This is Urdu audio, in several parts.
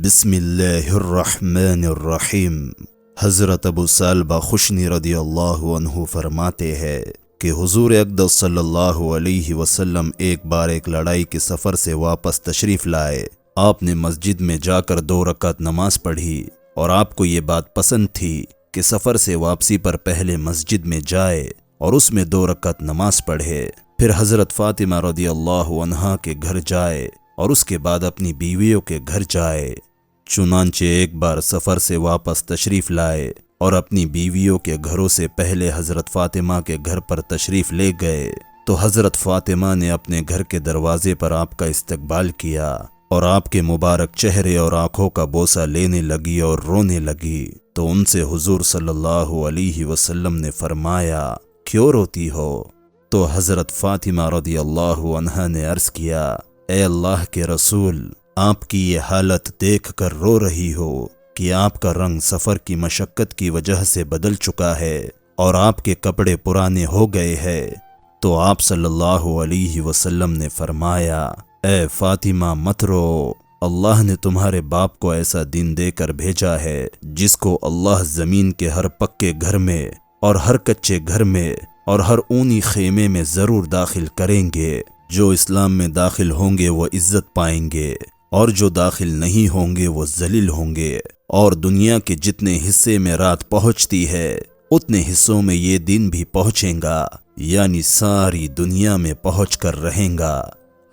بسم اللہ الرحمن الرحیم۔ حضرت ابو سالبہ خشنی رضی اللہ عنہ فرماتے ہیں کہ حضور اقدس صلی اللہ علیہ وسلم ایک بار ایک لڑائی کے سفر سے واپس تشریف لائے۔ آپ نے مسجد میں جا کر 2 رکعت نماز پڑھی اور آپ کو یہ بات پسند تھی کہ سفر سے واپسی پر پہلے مسجد میں جائے اور اس میں 2 رکعت نماز پڑھے، پھر حضرت فاطمہ رضی اللہ عنہا کے گھر جائے اور اس کے بعد اپنی بیویوں کے گھر جائے۔ چنانچہ ایک بار سفر سے واپس تشریف لائے اور اپنی بیویوں کے گھروں سے پہلے حضرت فاطمہ کے گھر پر تشریف لے گئے تو حضرت فاطمہ نے اپنے گھر کے دروازے پر آپ کا استقبال کیا اور آپ کے مبارک چہرے اور آنکھوں کا بوسہ لینے لگی اور رونے لگی، تو ان سے حضور صلی اللہ علیہ وسلم نے فرمایا، کیوں روتی ہو؟ تو حضرت فاطمہ رضی اللہ عنہا نے عرض کیا، اے اللہ کے رسول، آپ کی یہ حالت دیکھ کر رو رہی ہو کہ آپ کا رنگ سفر کی مشقت کی وجہ سے بدل چکا ہے اور آپ کے کپڑے پرانے ہو گئے ہیں۔ تو آپ صلی اللہ علیہ وسلم نے فرمایا، اے فاطمہ مت رو، اللہ نے تمہارے باپ کو ایسا دین دے کر بھیجا ہے جس کو اللہ زمین کے ہر پکے گھر میں اور ہر کچے گھر میں اور ہر اونی خیمے میں ضرور داخل کریں گے۔ جو اسلام میں داخل ہوں گے وہ عزت پائیں گے اور جو داخل نہیں ہوں گے وہ ذلیل ہوں گے، اور دنیا کے جتنے حصے میں رات پہنچتی ہے اتنے حصوں میں یہ دن بھی پہنچیں گا، یعنی ساری دنیا میں پہنچ کر رہیں گا۔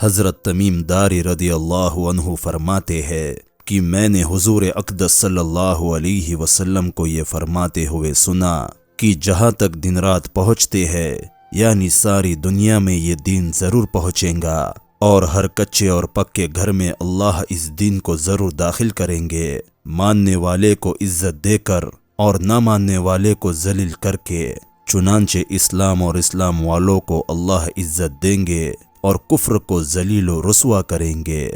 حضرت تمیم داری رضی اللہ عنہ فرماتے ہیں کہ میں نے حضور اقدس صلی اللہ علیہ وسلم کو یہ فرماتے ہوئے سنا کہ جہاں تک دن رات پہنچتے ہیں یعنی ساری دنیا میں یہ دین ضرور پہنچیں گا، اور ہر کچے اور پکے گھر میں اللہ اس دین کو ضرور داخل کریں گے، ماننے والے کو عزت دے کر اور نہ ماننے والے کو ذلیل کر کے۔ چنانچہ اسلام اور اسلام والوں کو اللہ عزت دیں گے اور کفر کو ذلیل و رسوا کریں گے۔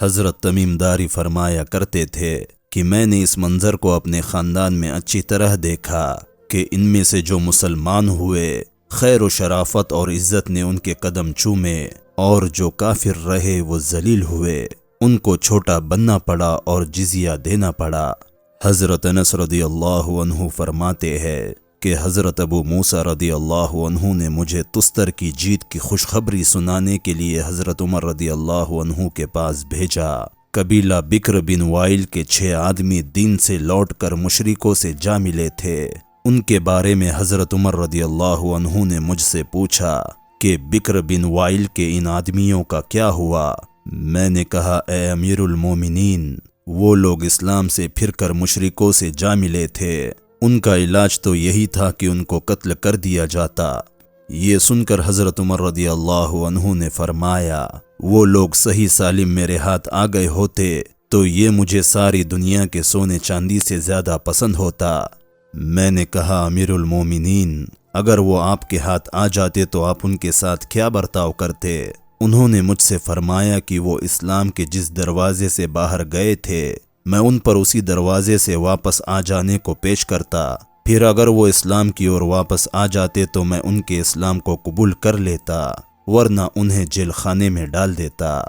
حضرت تمیم داری فرمایا کرتے تھے کہ میں نے اس منظر کو اپنے خاندان میں اچھی طرح دیکھا کہ ان میں سے جو مسلمان ہوئے خیر و شرافت اور عزت نے ان کے قدم چومے، اور جو کافر رہے وہ ذلیل ہوئے، ان کو چھوٹا بننا پڑا اور جزیہ دینا پڑا۔ حضرت انس رضی اللہ عنہ فرماتے ہیں کہ حضرت ابو موسیٰ رضی اللہ عنہ نے مجھے تستر کی جیت کی خوشخبری سنانے کے لیے حضرت عمر رضی اللہ عنہ کے پاس بھیجا۔ قبیلہ بکر بن وائل کے 6 آدمی دین سے لوٹ کر مشرکوں سے جا ملے تھے۔ ان کے بارے میں حضرت عمر رضی اللہ عنہ نے مجھ سے پوچھا کہ بکر بن وائل کے ان آدمیوں کا کیا ہوا؟ میں نے کہا، اے امیر المومنین، وہ لوگ اسلام سے پھر کر مشرکوں سے جا ملے تھے، ان کا علاج تو یہی تھا کہ ان کو قتل کر دیا جاتا۔ یہ سن کر حضرت عمر رضی اللہ عنہ نے فرمایا، وہ لوگ صحیح سالم میرے ہاتھ آ گئے ہوتے تو یہ مجھے ساری دنیا کے سونے چاندی سے زیادہ پسند ہوتا۔ میں نے کہا، امیر المومنین، اگر وہ آپ کے ہاتھ آ جاتے تو آپ ان کے ساتھ کیا برتاؤ کرتے؟ انہوں نے مجھ سے فرمایا کہ وہ اسلام کے جس دروازے سے باہر گئے تھے میں ان پر اسی دروازے سے واپس آ جانے کو پیش کرتا، پھر اگر وہ اسلام کی اور واپس آ جاتے تو میں ان کے اسلام کو قبول کر لیتا، ورنہ انہیں جیل خانے میں ڈال دیتا۔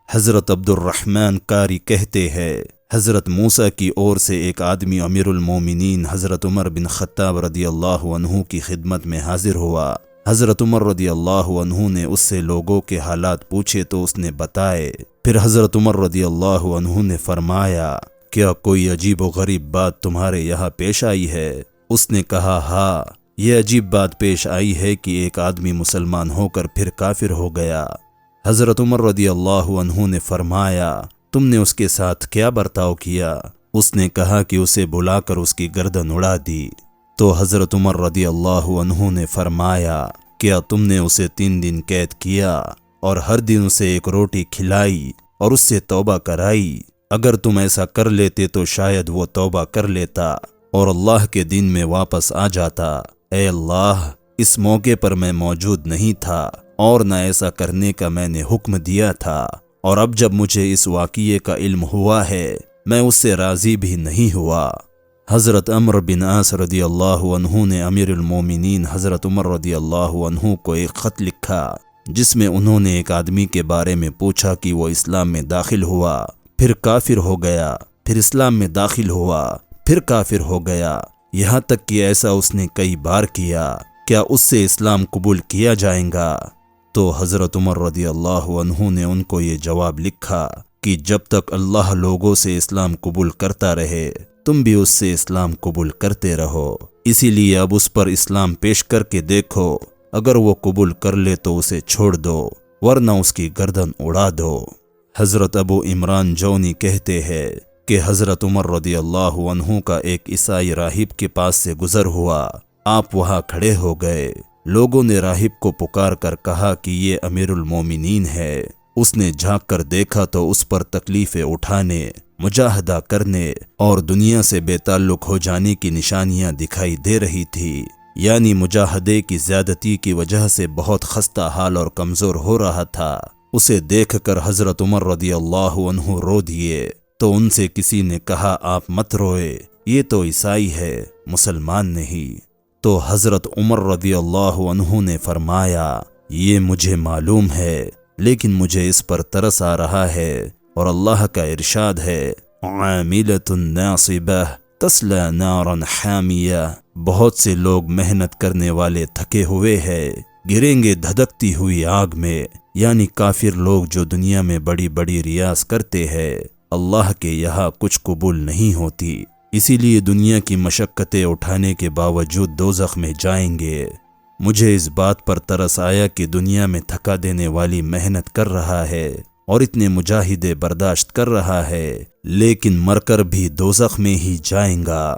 حضرت عبد الرحمن قاری کہتے ہیں، حضرت موسیٰ کی اور سے ایک آدمی امیر المومنین حضرت عمر بن خطاب رضی اللہ عنہ کی خدمت میں حاضر ہوا۔ حضرت عمر رضی اللہ عنہ نے اس سے لوگوں کے حالات پوچھے تو اس نے بتائے۔ پھر حضرت عمر رضی اللہ عنہ نے فرمایا، کیا کوئی عجیب و غریب بات تمہارے یہاں پیش آئی ہے؟ اس نے کہا، ہاں، یہ عجیب بات پیش آئی ہے کہ ایک آدمی مسلمان ہو کر پھر کافر ہو گیا۔ حضرت عمر رضی اللہ عنہ نے فرمایا، تم نے اس کے ساتھ کیا برتاؤ کیا؟ اس نے کہا کہ اسے بلا کر اس کی گردن اڑا دی۔ تو حضرت عمر رضی اللہ عنہ نے فرمایا، کیا تم نے اسے 3 دن قید کیا اور ہر دن اسے 1 روٹی کھلائی اور اس سے توبہ کرائی؟ اگر تم ایسا کر لیتے تو شاید وہ توبہ کر لیتا اور اللہ کے دین میں واپس آ جاتا۔ اے اللہ، اس موقع پر میں موجود نہیں تھا اور نہ ایسا کرنے کا میں نے حکم دیا تھا، اور اب جب مجھے اس واقعے کا علم ہوا ہے میں اس سے راضی بھی نہیں ہوا۔ حضرت عمرو بن عاص رضی اللہ عنہ نے امیر المومنین حضرت عمر رضی اللہ عنہ کو ایک خط لکھا جس میں انہوں نے ایک آدمی کے بارے میں پوچھا کہ وہ اسلام میں داخل ہوا پھر کافر ہو گیا پھر اسلام میں داخل ہوا، پھر کافر ہو گیا، یہاں تک کہ ایسا اس نے کئی بار کیا، کیا اس سے اسلام قبول کیا جائے گا؟ تو حضرت عمر رضی اللہ عنہ نے ان کو یہ جواب لکھا کہ جب تک اللہ لوگوں سے اسلام قبول کرتا رہے تم بھی اس سے اسلام قبول کرتے رہو، اسی لیے اب اس پر اسلام پیش کر کے دیکھو، اگر وہ قبول کر لے تو اسے چھوڑ دو ورنہ اس کی گردن اڑا دو۔ حضرت ابو عمران جونی کہتے ہیں کہ حضرت عمر رضی اللہ عنہ کا ایک عیسائی راہب کے پاس سے گزر ہوا، آپ وہاں کھڑے ہو گئے، لوگوں نے راہب کو پکار کر کہا کہ یہ امیر المومنین ہے، اس نے جھانک کر دیکھا تو اس پر تکلیفیں اٹھانے، مجاہدہ کرنے اور دنیا سے بے تعلق ہو جانے کی نشانیاں دکھائی دے رہی تھی، یعنی مجاہدے کی زیادتی کی وجہ سے بہت خستہ حال اور کمزور ہو رہا تھا۔ اسے دیکھ کر حضرت عمر رضی اللہ عنہ رو دیے تو ان سے کسی نے کہا آپ مت روئے، یہ تو عیسائی ہے، مسلمان نہیں۔ تو حضرت عمر رضی اللہ عنہ نے فرمایا یہ مجھے معلوم ہے، لیکن مجھے اس پر ترس آ رہا ہے، اور اللہ کا ارشاد ہے عاملۃ ناصبہ تصلی نارا حامیہ، بہت سے لوگ محنت کرنے والے تھکے ہوئے ہیں، گریں گے دھدکتی ہوئی آگ میں، یعنی کافر لوگ جو دنیا میں بڑی بڑی ریاض کرتے ہیں، اللہ کے یہاں کچھ قبول نہیں ہوتی، اسی لیے دنیا کی مشقتیں اٹھانے کے باوجود دوزخ میں جائیں گے۔ مجھے اس بات پر ترس آیا کہ دنیا میں تھکا دینے والی محنت کر رہا ہے اور اتنے مجاہدے برداشت کر رہا ہے، لیکن مر کر بھی دوزخ میں ہی جائیں گا۔